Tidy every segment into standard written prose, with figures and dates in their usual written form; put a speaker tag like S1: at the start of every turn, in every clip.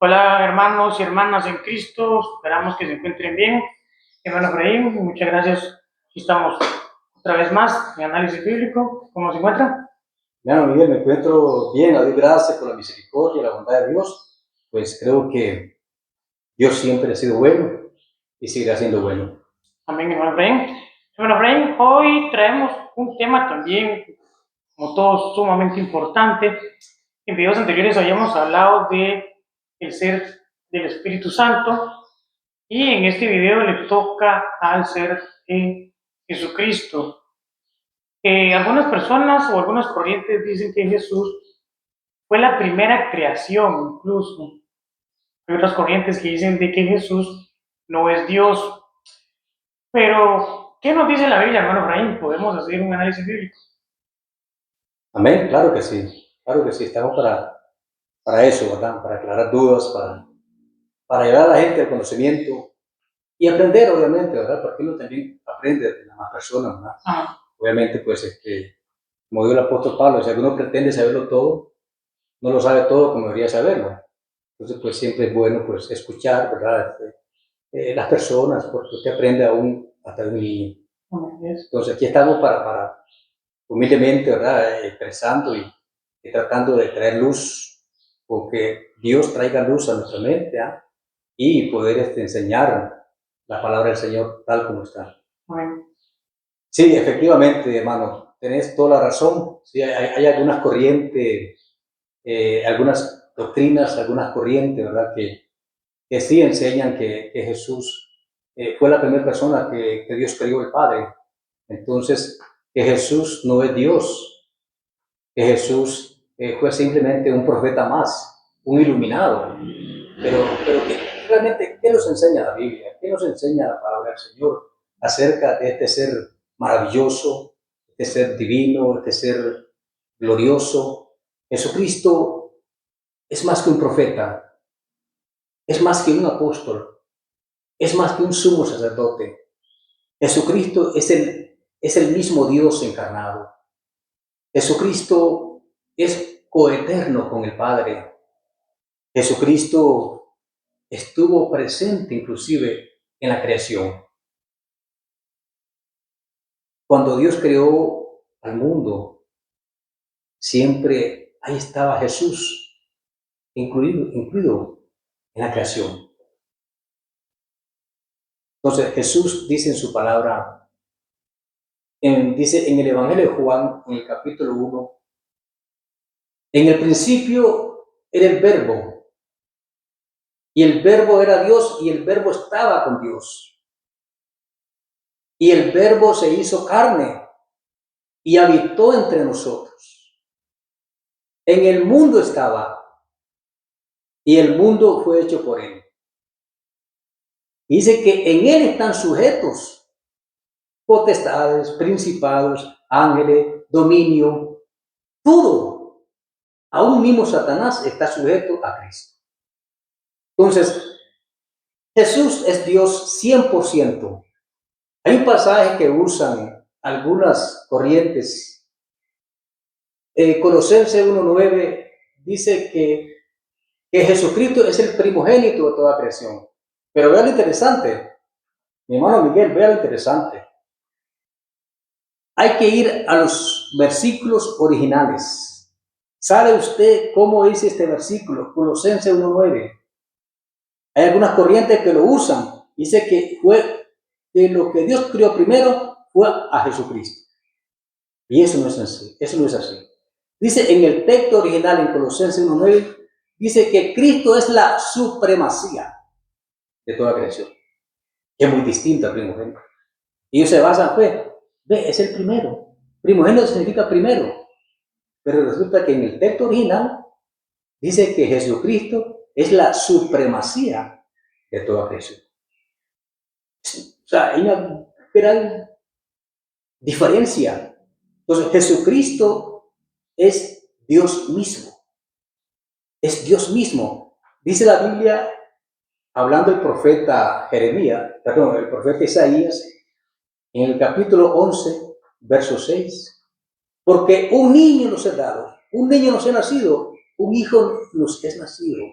S1: Hola hermanos y hermanas en Cristo, esperamos que se encuentren bien. Hermano Efraín, muchas gracias. Aquí estamos otra vez más en análisis bíblico. ¿Cómo se encuentra?
S2: Hermano Miguel, me encuentro bien, a Dios gracias por la misericordia y la bondad de Dios. Pues creo que Dios siempre ha sido bueno y seguirá siendo bueno.
S1: Amén, hermano Efraín. Hermano Efraín, hoy traemos un tema también, como todos, sumamente importante. En videos anteriores habíamos hablado de el ser del Espíritu Santo y en este video le toca al ser de Jesucristo. Algunas personas o algunas corrientes dicen que Jesús fue la primera creación, incluso. Hay otras corrientes que dicen de que Jesús no es Dios. Pero, ¿qué nos dice la Biblia, hermano Efraín? Podemos hacer un análisis bíblico.
S2: Amén, claro que sí, estamos para eso, ¿verdad? Para aclarar dudas, para llevar a la gente al conocimiento y aprender, obviamente, ¿verdad? Porque uno también aprende de las más personas, ¿verdad?
S1: Ajá.
S2: Obviamente, pues, como dijo el apóstol Pablo, si alguno pretende saberlo todo, no lo sabe todo como debería saberlo. Entonces, pues, siempre es bueno, pues, escuchar, ¿verdad? Las personas, porque usted aprende aún hasta de un niño. Entonces aquí estamos para humildemente, ¿verdad? Expresando y tratando de traer luz, o que Dios traiga luz a nuestra mente, y poder enseñar la palabra del Señor tal como está.
S1: Amén.
S2: Sí, efectivamente, hermano, tenés toda la razón. Sí, hay algunas corrientes, algunas doctrinas, algunas corrientes, ¿verdad? Que sí enseñan que Jesús fue la primera persona que Dios creó, el Padre. Entonces, que Jesús no es Dios, que Jesús fue simplemente un profeta más, un iluminado. Pero realmente, ¿qué nos enseña la Biblia? ¿Qué nos enseña la palabra del Señor acerca de este ser maravilloso, este ser divino, este ser glorioso? Jesucristo es más que un profeta, es más que un apóstol, es más que un sumo sacerdote. Jesucristo es el mismo Dios encarnado. Jesucristo es coeterno con el Padre. Jesucristo estuvo presente inclusive en la creación. Cuando Dios creó al mundo, siempre ahí estaba Jesús, incluido en la creación. Entonces Jesús dice en su palabra, dice en el Evangelio de Juan, en el capítulo 1, en el principio era el Verbo, y el Verbo era Dios, y el Verbo estaba con Dios. Y el Verbo se hizo carne y habitó entre nosotros. En el mundo estaba, y el mundo fue hecho por él. Dice que en él están sujetos potestades, principados, ángeles, dominio, todo. Aún mismo Satanás está sujeto a Cristo. Entonces, Jesús es Dios 100%. Hay un pasaje que usan algunas corrientes. Colosenses 1:9 dice que Jesucristo es el primogénito de toda creación. Pero vea lo interesante, mi hermano Miguel, vea lo interesante. Hay que ir a los versículos originales. ¿Sabe usted cómo dice este versículo? Colosenses 1:9. Hay algunas corrientes que lo usan. Dice que lo que Dios creó primero fue a Jesucristo. Y eso no es así. Eso no es así. Dice en el texto original en Colosenses 1:9, dice que Cristo es la supremacía de toda creación. Que es muy distinta al primogénito. Y ellos se basan, es el primero. Primogénito significa primero. Pero resulta que en el texto original dice que Jesucristo es la supremacía de toda creación. O sea, hay una gran diferencia. Entonces, Jesucristo es Dios mismo. Es Dios mismo. Dice la Biblia, hablando el profeta el profeta Isaías, en el capítulo 11, verso 6, porque un niño nos es dado, un niño nos es nacido, un hijo nos es nacido,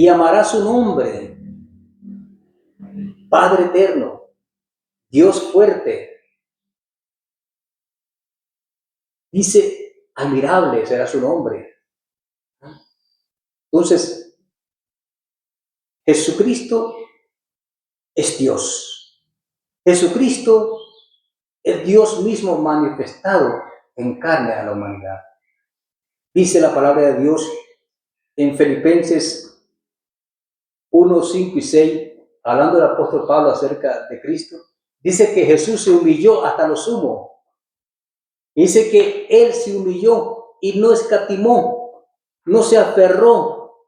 S2: y amará su nombre, Padre eterno, Dios fuerte. Dice, admirable será su nombre. Entonces, Jesucristo es Dios. Jesucristo es Dios mismo manifestado en carne a la humanidad. Dice la palabra de Dios en Filipenses 1, 5 y 6, hablando del apóstol Pablo acerca de Cristo, dice que Jesús se humilló hasta lo sumo. Dice que Él se humilló y no escatimó, no se aferró,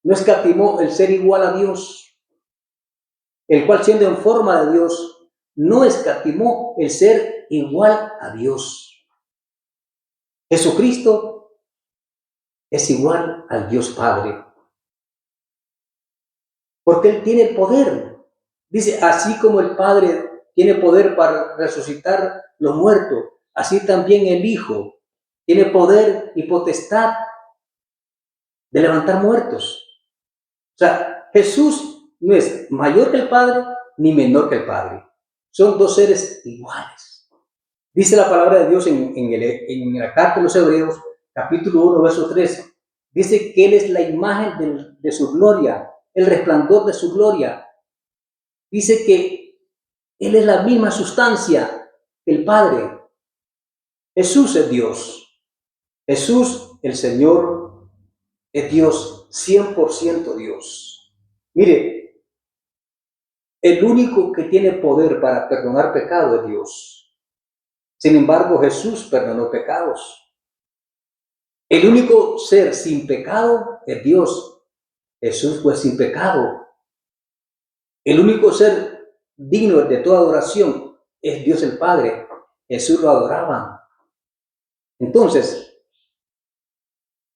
S2: no escatimó el ser igual a Dios, el cual siendo en forma de Dios, no escatimó el ser igual a Dios. Jesucristo es igual al Dios Padre, porque Él tiene el poder. Dice, así como el Padre tiene poder para resucitar los muertos, así también el Hijo tiene poder y potestad de levantar muertos. O sea, Jesús no es mayor que el Padre ni menor que el Padre. Son dos seres iguales. Dice la palabra de Dios en la carta de los Hebreos, capítulo 1, verso 13. Dice que Él es la imagen de su gloria, el resplandor de su gloria. Dice que Él es la misma sustancia que el Padre. Jesús es Dios. Jesús, el Señor, es Dios, 100% Dios. Mire, el único que tiene poder para perdonar pecado es Dios. Sin embargo, Jesús perdonó pecados. El único ser sin pecado es Dios. Jesús fue sin pecado. El único ser digno de toda adoración es Dios el Padre. Jesús lo adoraba. Entonces,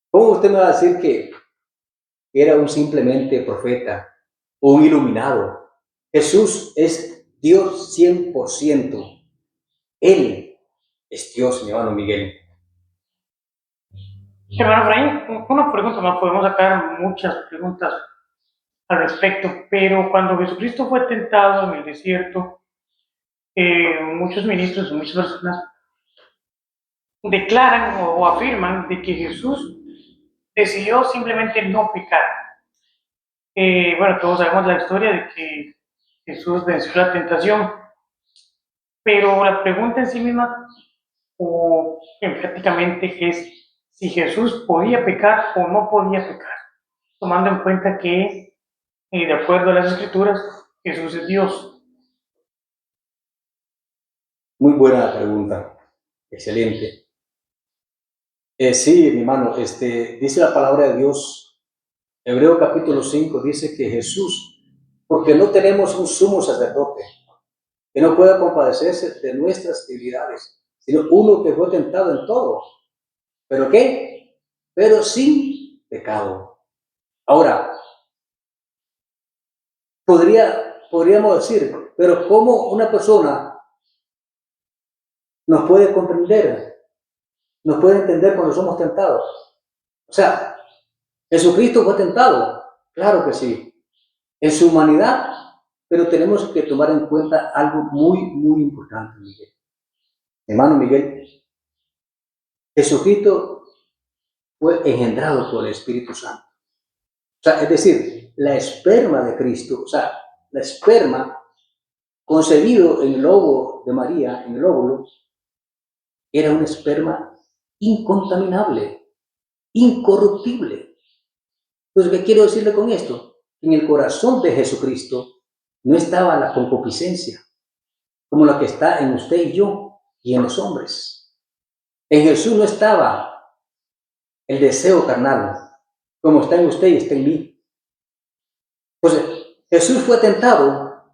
S2: ¿cómo usted me va a decir que era un simplemente profeta o un iluminado? Jesús es Dios 100%. Él es Dios, mi hermano Miguel.
S1: Hermano Efraín, una pregunta más, podemos sacar muchas preguntas al respecto, pero cuando Jesucristo fue tentado en el desierto, muchos ministros y muchas personas declaran o afirman de que Jesús decidió simplemente no pecar. Bueno, todos sabemos la historia de que Jesús venció la tentación, pero la pregunta en sí misma, o prácticamente es si Jesús podía pecar o no podía pecar, tomando en cuenta que, de acuerdo a las Escrituras, Jesús es Dios.
S2: Muy buena pregunta. Excelente. Sí, mi hermano, dice la palabra de Dios, Hebreo capítulo 5, dice que Jesús, porque no tenemos un sumo sacerdote que no pueda compadecerse de nuestras debilidades, sino uno que fue tentado en todo. ¿Pero qué? Pero sin pecado. Ahora, podríamos decir, pero ¿cómo una persona nos puede comprender, nos puede entender cuando somos tentados? O sea, Jesucristo fue tentado, claro que sí, en su humanidad, pero tenemos que tomar en cuenta algo muy, muy importante, Miguel. Hermano Miguel, Jesucristo fue engendrado por el Espíritu Santo. O sea, es decir, la esperma de Cristo, o sea, la esperma concebido en el óvulo de María, en el óvulo, era un esperma incontaminable, incorruptible. Entonces, ¿qué quiero decirle con esto? En el corazón de Jesucristo no estaba la concupiscencia, como la que está en usted y yo y en los hombres. En Jesús no estaba el deseo carnal, como está en usted y está en mí. Entonces, Jesús fue tentado,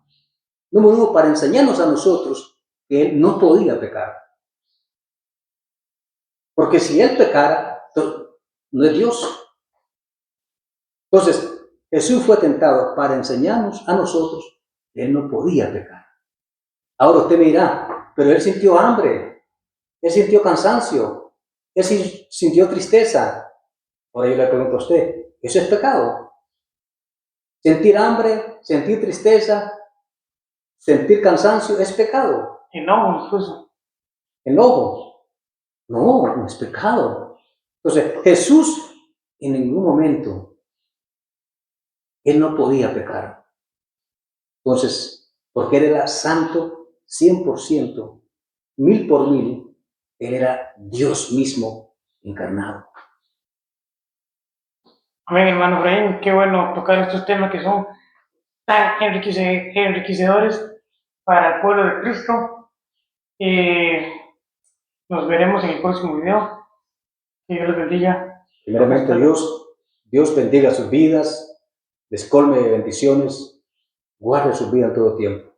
S2: número uno, para enseñarnos a nosotros que Él no podía pecar. Porque si Él pecara, no es Dios. Entonces, Jesús fue tentado para enseñarnos a nosotros que Él no podía pecar. Ahora usted me dirá, pero Él sintió hambre, Él sintió cansancio, Él sintió tristeza. Ahora yo le pregunto a usted, ¿eso es pecado? Sentir hambre, sentir tristeza, sentir cansancio es pecado.
S1: enojo incluso.
S2: Enojo, no es pecado. Entonces, Jesús en ningún momento, él no podía pecar. Entonces, porque él era santo 100%, 1000 por 1000, él era Dios mismo encarnado.
S1: Amén, hermano Efraín, qué bueno tocar estos temas que son tan enriquecedores para el pueblo de Cristo. Nos veremos en el próximo video. Que Dios los bendiga.
S2: Primeramente, Dios bendiga sus vidas, les colme de bendiciones, guarde sus vidas todo tiempo.